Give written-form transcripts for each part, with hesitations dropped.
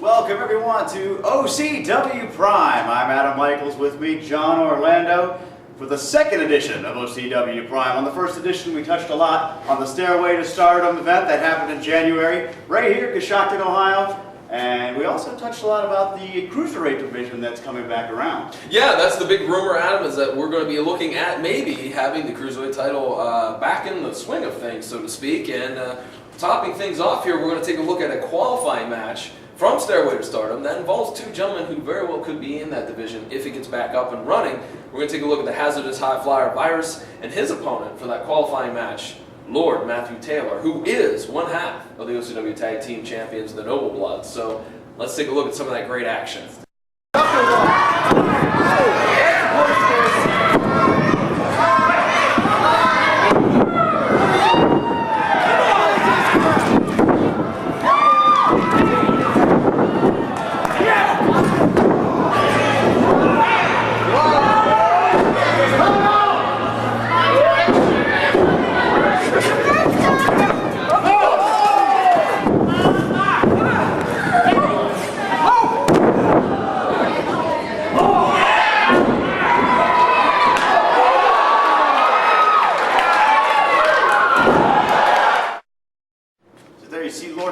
Welcome everyone to OCW Prime. I'm Adam Michaels, with me John Orlando for the second edition of OCW Prime. On the first edition we touched a lot on the Stairway to Stardom event that happened in January right here in Coshocton, Ohio. And we also touched a lot about the Cruiserweight division that's coming back around. Yeah, that's the big rumor, Adam, is that we're going to be looking at maybe having the Cruiserweight title back in the swing of things, so to speak. And topping things off here, we're going to take a look at a qualifying match from Stairway to Stardom that involves two gentlemen who very well could be in that division if it gets back up and running. We're going to take a look at the hazardous high flyer Virus and his opponent for that qualifying match, Lord Matthew Taylor, who is one half of the OCW Tag Team Champions, the Noble Bloods. So let's take a look at some of that great action.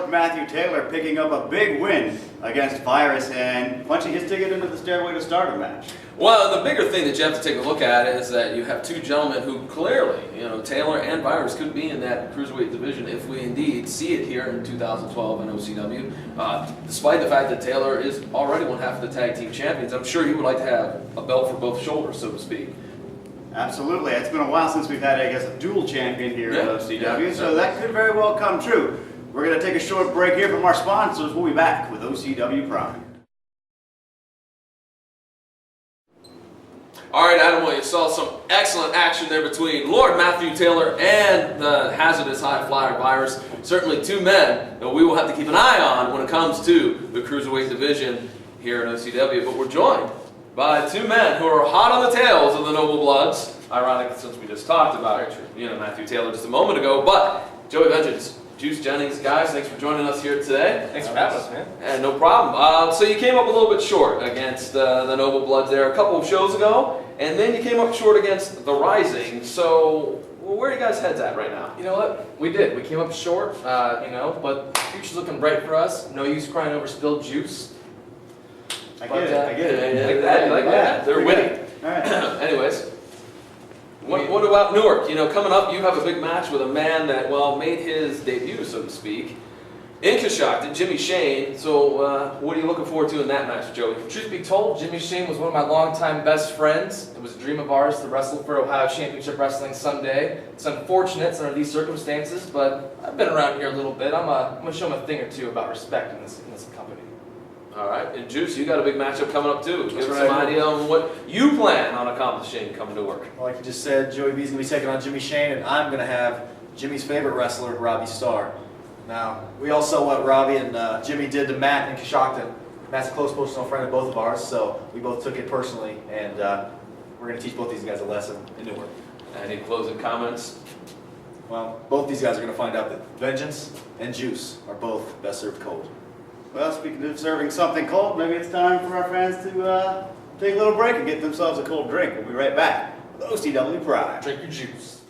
Matthew Taylor picking up a big win against Virus and punching his ticket into the Stairway to Stardom match. Well, the bigger thing that you have to take a look at is that you have two gentlemen who clearly, Taylor and Virus could be in that Cruiserweight division if we indeed see it here in 2012 in OCW. Despite the fact that Taylor is already one half of the Tag Team Champions, I'm sure he would like to have a belt for both shoulders, so to speak. Absolutely. It's been a while since we've had, I guess, a dual champion here at OCW, so that could very well come true. We're going to take a short break here from our sponsors. We'll be back with OCW Prime. All right, Adam, well, you saw some excellent action there between Lord Matthew Taylor and the hazardous high flyer Virus. Certainly two men that we will have to keep an eye on when it comes to the Cruiserweight division here in OCW. But we're joined by two men who are hot on the tails of the Noble Bloods. Ironic, since we just talked about Matthew Taylor just a moment ago. But Joey Vengeance, Juice Jennings, guys, thanks for joining us here today. Thanks for having us, man. And no problem. So you came up a little bit short against the Noble Bloods there a couple of shows ago, and then you came up short against the Rising. So where are you guys' heads at right now? You know what? We did. We came up short, but the future's looking bright for us. No use crying over spilled juice. I get it. You like that. They're winning. All right. Anyways. What about Newark? Coming up, you have a big match with a man that, made his debut, so to speak, in Coshocton, Jimmy Shane. So, what are you looking forward to in that match, Joey? Truth be told, Jimmy Shane was one of my longtime best friends. It was a dream of ours to wrestle for Ohio Championship Wrestling someday. It's unfortunate under these circumstances, but I've been around here a little bit. I'm going to show him a thing or two about respect in this company. All right, and Juice, you got a big matchup coming up too. Give us some idea on what you plan on accomplishing coming to work. Well, like you just said, Joey B's going to be taking on Jimmy Shane, and I'm going to have Jimmy's favorite wrestler, Robbie Starr. Now, we all saw what Robbie and Jimmy did to Matt in Coshocton. Matt's a close personal friend of both of ours, so we both took it personally, and we're going to teach both these guys a lesson in Newark. Any closing comments? Well, both these guys are going to find out that Vengeance and Juice are both best served cold. Well, speaking of serving something cold, maybe it's time for our fans to take a little break and get themselves a cold drink. We'll be right back with OCW Prime. Drink your juice.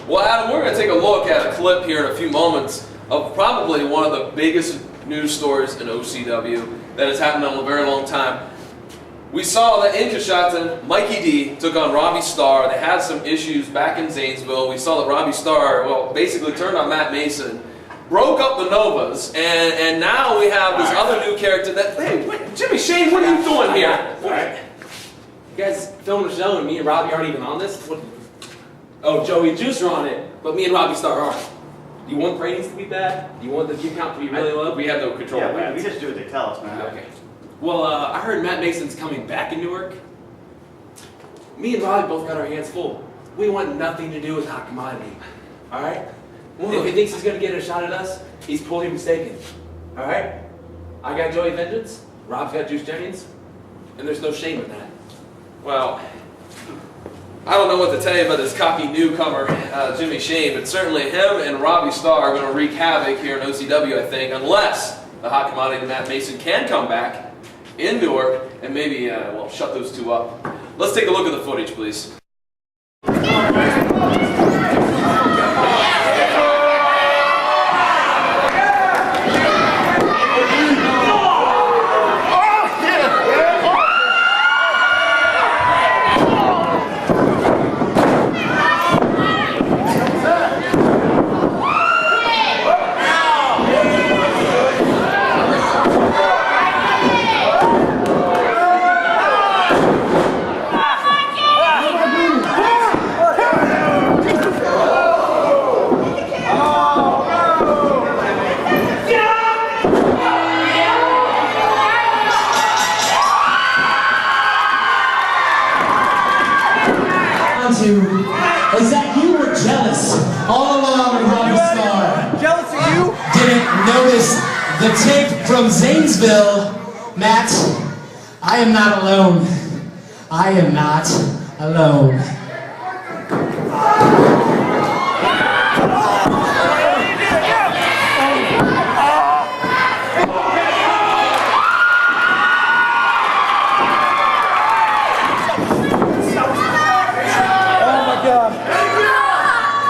Well, Adam, we're going to take a look at a clip here in a few moments of probably one of the biggest news stories in OCW that has happened in a very long time. We saw that in Coshocton, Mikey D took on Robbie Starr. They had some issues back in Zanesville. We saw that Robbie Starr, basically turned on Matt Mason, broke up the Novas, and now we have this other new character that, hey, wait, Jimmy Shane, what are you doing here? All right. You guys filming a show and me and Robbie aren't even on this? Oh, Joey and Juice are on it, but me and Robbie Starr aren't. Do you want ratings to be bad? Do you want the view count to be really low? We have no control of that. We just do what they tell us, man. Okay. Well, I heard Matt Mason's coming back in Newark. Me and Robbie both got our hands full. We want nothing to do with hot commodity. All right? If he thinks he's going to get a shot at us, he's poorly mistaken. All right? I got Joey Vengeance, Rob's got Juice Jennings, and there's no shame in that. Well, I don't know what to tell you about this cocky newcomer, Jimmy Shane, but certainly him and Robbie Starr are going to wreak havoc here in OCW, I think, unless the hot commodity Matt Mason can come back in Newark and maybe, well, shut those two up. Let's take a look at the footage, please. Is that you were jealous all along, Robbie Starr? Jealous of you? Didn't notice the tape from Zanesville. Matt, I am not alone. I am not alone.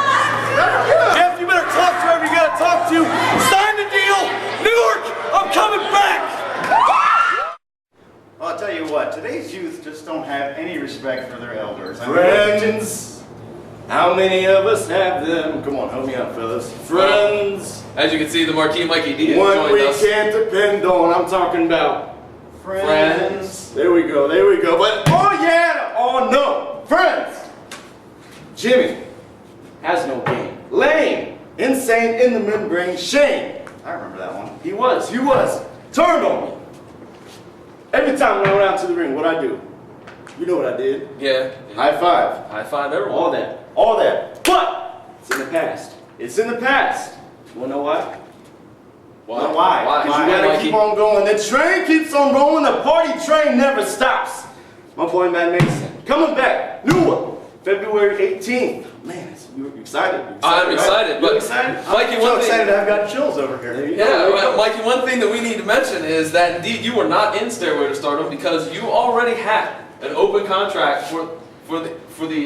Jeff, you better talk to whoever you gotta talk to. Sign the deal! Newark, I'm coming back! Well, I'll tell you what, today's youth just don't have any respect for their elders. I mean, Friends, how many of us have them? Come on, help me out, fellas. Friends, As you can see, the Marquis Mikey D has one joined we us. can't depend on. I'm talking about Friends. There we go, there we go. But oh yeah, oh no, friends. Jimmy has no game. Lame, insane in the membrane. Shane, I remember that one. he was turned on me. Every time when I went out to the ring, what I do? You know what I did? Yeah. High five. High five everyone. All that. But it's in the past. It's in the past. You wanna know why? Why? Why? Because you gotta keep on going. The train keeps on rolling. The party train never stops. My boy Matt Mason coming back. Newark, February 18th. Man, you're excited. I'm excited, right? but You're excited? Mikey, I'm so one thing. excited I've got chills over here. There you Yeah, go. well, Mikey, one thing that we need to mention is that indeed you were not in Stairway to Stardom because you already had an open contract for the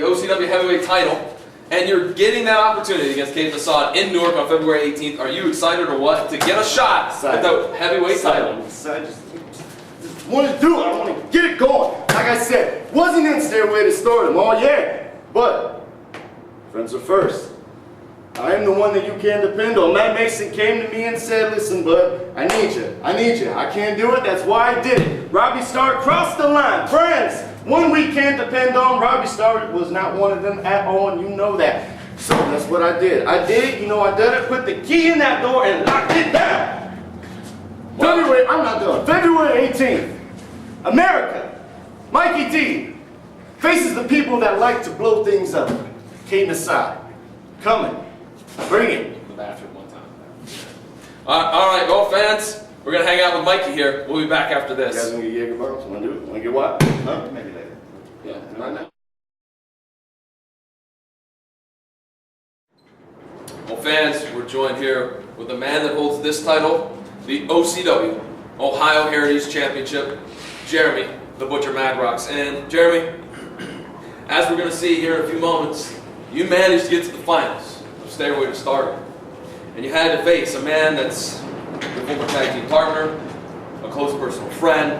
OCW heavyweight title, and you're getting that opportunity against Caden Assad in Newark on February 18th. Are you excited or what to get a shot at the heavyweight title? So I just want to do it. I want to get it going. Like I said, wasn't in Stairway to Stardom. Oh yeah, but friends are first. I am the one that you can depend on. Matt Mason came to me and said, listen, bud, I need you. I can't do it. That's why I did it. Robbie Starr crossed the line. Friends, one we can't depend on. Robbie Starr was not one of them at all, and you know that. So that's what I did. I did it, put the key in that door and locked it down. February, I'm not done. February 18th, America, Mikey D faces the people that like to blow things up. Caden aside, coming, bring it. The bathroom one time. All right, well, fans, we're gonna hang out with Mikey here. We'll be back after You guys this. wanna get Jaeger bombs? Wanna do it? Wanna get what? Huh? Maybe later. Yeah, right now. Well, fans, we're joined here with the man that holds this title, the OCW, Ohio Heritage Championship, Jeremy, the Butcher Madrox. And Jeremy, as we're going to see here in a few moments, you managed to get to the finals of Stairway to Stardom. And you had to face a man that's your former tag team partner, a close personal friend,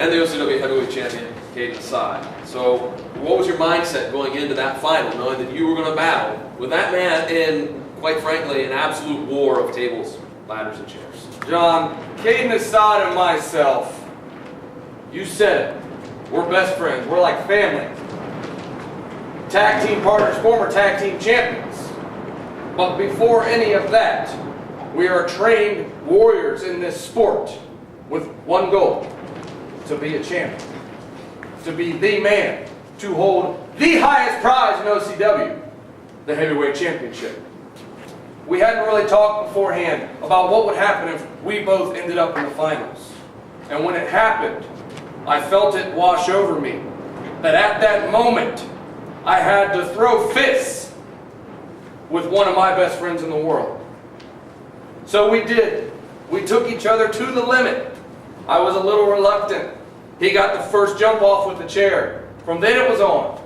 and the OCW heavyweight champion, Caden Assad. So what was your mindset going into that final, knowing that you were going to battle with that man in, quite frankly, an absolute war of tables, ladders, and chairs? John, Caden Assad and myself, you said it. We're best friends. We're like family. Tag team partners, former tag team champions. But before any of that, we are trained warriors in this sport with one goal: to be a champion, to be the man, to hold the highest prize in OCW, the heavyweight championship. We hadn't really talked beforehand about what would happen if we both ended up in the finals. And when it happened, I felt it wash over me that at that moment, I had to throw fists with one of my best friends in the world. So we did. We took each other to the limit. I was a little reluctant. He got the first jump off with the chair. From then it was on.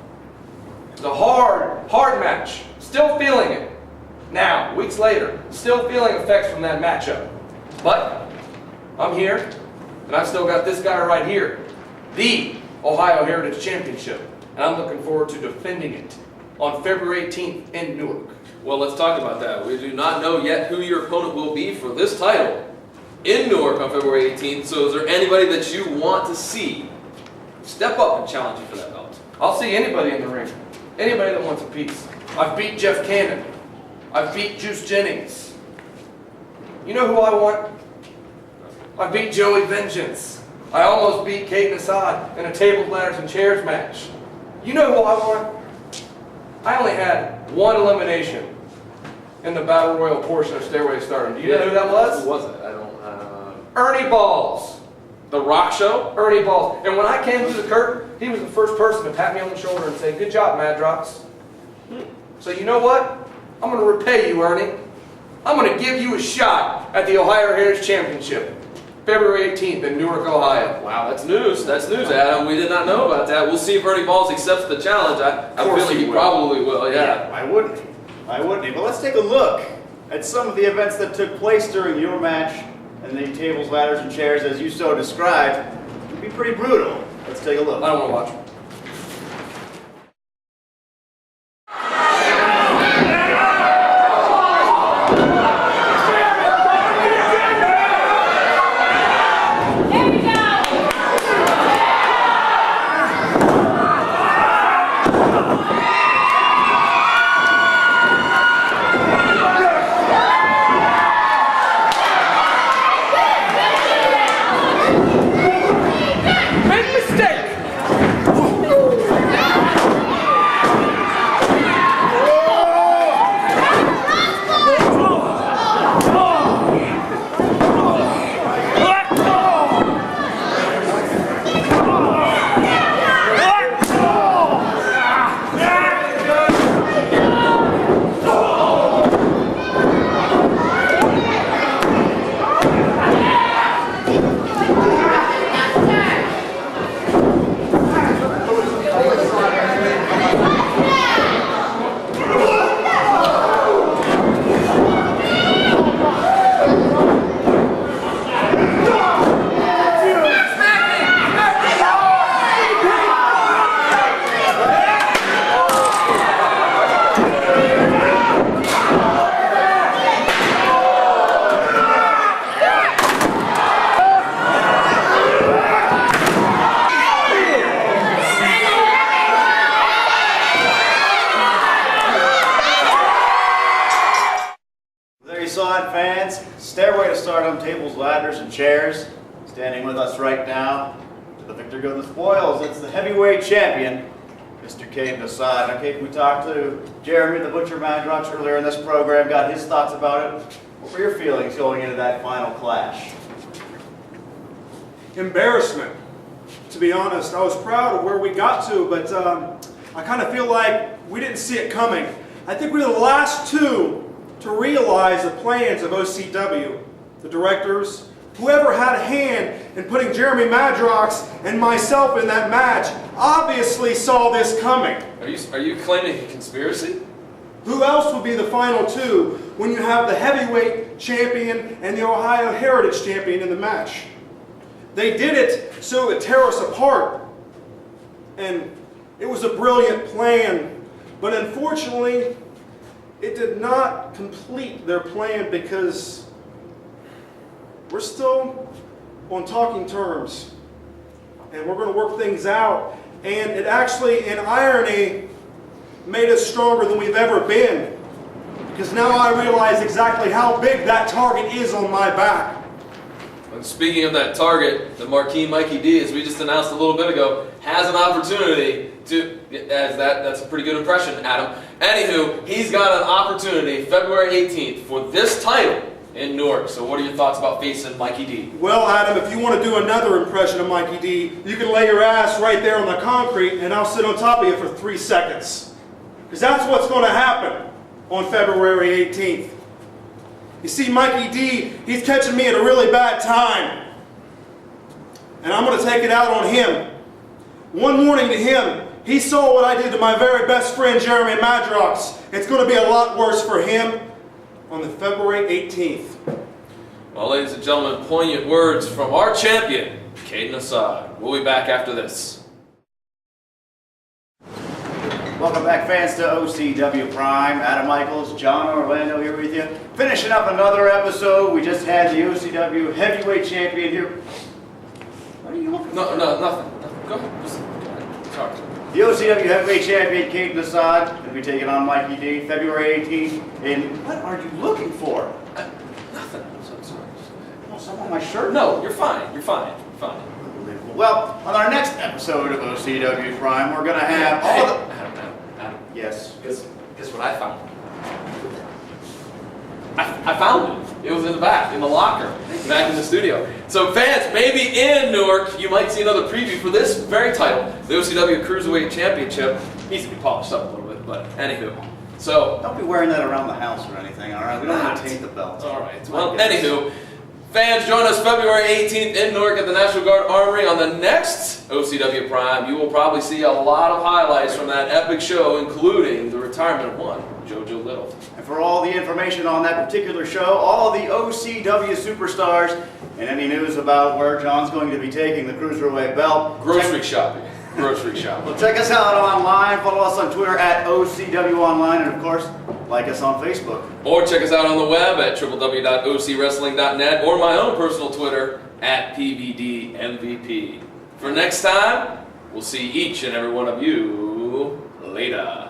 It was a hard match. Still feeling it. Now, weeks later, still feeling effects from that matchup. But I'm here, and I've still got this guy right here. The Ohio Heritage Championship. And I'm looking forward to defending it on February 18th in Newark. Well, let's talk about that. We do not know yet who your opponent will be for this title in Newark on February 18th. So is there anybody that you want to see step up and challenge you for that belt? I'll see anybody in the ring. Anybody that wants a piece. I've beat Jeff Cannon. I've beat Juice Jennings. You know who I want? I beat Joey Vengeance. I almost beat Kate Assad in a tables, ladders, and chairs match. You know who I want? I only had one elimination in the Battle Royal portion of Stairway to Stardom. Do you know who that was? Who was it? I don't. Ernie Balls. The Rock Show? Ernie Balls. And when I came through the curtain, he was the first person to pat me on the shoulder and say, "Good job, Madrox." So you know what? I'm going to repay you, Ernie. I'm going to give you a shot at the Ohio Heritage Championship, February 18th in Newark, Ohio. Wow, that's news. That's news, Adam. We did not know about that. We'll see if Ernie Balls accepts the challenge. I feel like he probably will, yeah. Why wouldn't he? Why wouldn't he? But let's take a look at some of the events that took place during your match and the tables, ladders, and chairs as you so described. It would be pretty brutal. Let's take a look. I don't want to watch. Fans, Stairway to Stardom, tables, ladders, and chairs. Standing with us right now, to the victor go the spoils. It's the heavyweight champion, Mr. Caden Assad. Now, Caden, we talked to Jeremy the Butcher Madrox earlier in this program, got his thoughts about it. What were your feelings going into that final clash? Embarrassment, to be honest. I was proud of where we got to, but I kind of feel like we didn't see it coming. I think we were the last two to realize the plans of OCW. The directors, whoever had a hand in putting Jeremy Madrox and myself in that match, obviously saw this coming. Are you claiming a conspiracy? Who else would be the final two when you have the heavyweight champion and the Ohio Heritage champion in the match? They did it so it would tear us apart. And it was a brilliant plan. But unfortunately, it did not complete their plan because we're still on talking terms. And we're going to work things out. And it actually, in irony, made us stronger than we've ever been. Because now I realize exactly how big that target is on my back. And speaking of that target, the marquee Mikey D, as we just announced a little bit ago, has an opportunity to, that's a pretty good impression, Adam. Anywho, he's got an opportunity February 18th for this title in Newark. So what are your thoughts about facing Mikey D? Well, Adam, if you want to do another impression of Mikey D, you can lay your ass right there on the concrete and I'll sit on top of you for 3 seconds. Because that's what's going to happen on February 18th. You see, Mikey D, he's catching me at a really bad time. And I'm going to take it out on him. One warning to him, he saw what I did to my very best friend, Jeremy Madrox. It's going to be a lot worse for him on the February 18th. Well, ladies and gentlemen, poignant words from our champion, Caden Assad. We'll be back after this. Welcome back, fans, to OCW Prime. Adam Michaels, John Orlando here with you. Finishing up another episode. We just had the OCW Heavyweight Champion here. What are you looking for? No, nothing. Go ahead. Just go ahead. Talk to me. The OCW Heavyweight Champion, Caden Assad, will be taking on Mikey D, February 18th. And what are you looking for? Nothing. I'm sorry. Oh, something on my shirt? No, you're fine. You're fine. You're fine. Unbelievable. Well, on our next episode of OCW Prime, we're going to have all the... Adam. Yes. Guess what I found? I found it. It was in the back, in the locker, back in the studio. So fans, maybe in Newark, you might see another preview for this very title, the OCW Cruiserweight Championship. Needs to be polished up a little bit, but anywho. So, Don't be wearing that around the house or anything, all right? We don't want to taint the belt. all right. Well, anywho, fans, join us February 18th in Newark at the National Guard Armory on the next OCW Prime. You will probably see a lot of highlights from that epic show, including the retirement of one, JoJo Little. And for all the information on that particular show, all the OCW superstars, and any news about where John's going to be taking the Cruiserweight belt, Grocery shopping. Grocery shopping. well, check us out online. Follow us on Twitter at OCW Online, and of course, like us on Facebook. Or check us out on the web at www.ocwrestling.net or my own personal Twitter at PVDMVP. For next time, we'll see each and every one of you later.